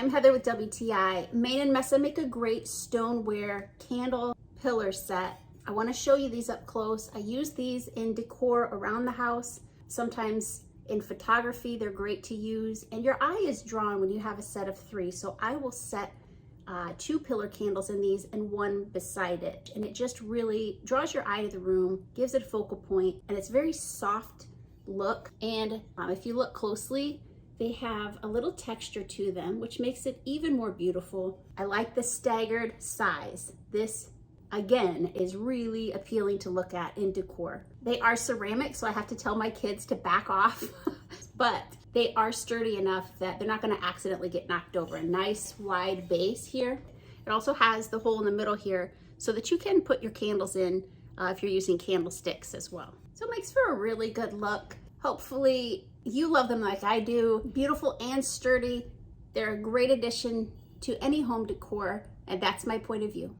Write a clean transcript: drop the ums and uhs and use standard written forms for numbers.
I'm Heather with WTI. Main and Mesa make a great stoneware candle pillar set. I want to show you these up close. I use these in decor around the house. Sometimes in photography, they're great to use. And your eye is drawn when you have a set of 3. So I will set 2 pillar candles in these and 1 beside it. And it just really draws your eye to the room, gives it a focal point, and it's very soft look. And if you look closely, they have a little texture to them, which makes it even more beautiful. I like the staggered size. This, again, is really appealing to look at in decor. They are ceramic, so I have to tell my kids to back off, but they are sturdy enough that they're not gonna accidentally get knocked over. A nice wide base here. It also has the hole in the middle here so that you can put your candles in if you're using candlesticks as well. So it makes for a really good look. Hopefully you love them like I do. Beautiful and sturdy. They're a great addition to any home decor, and that's my point of view.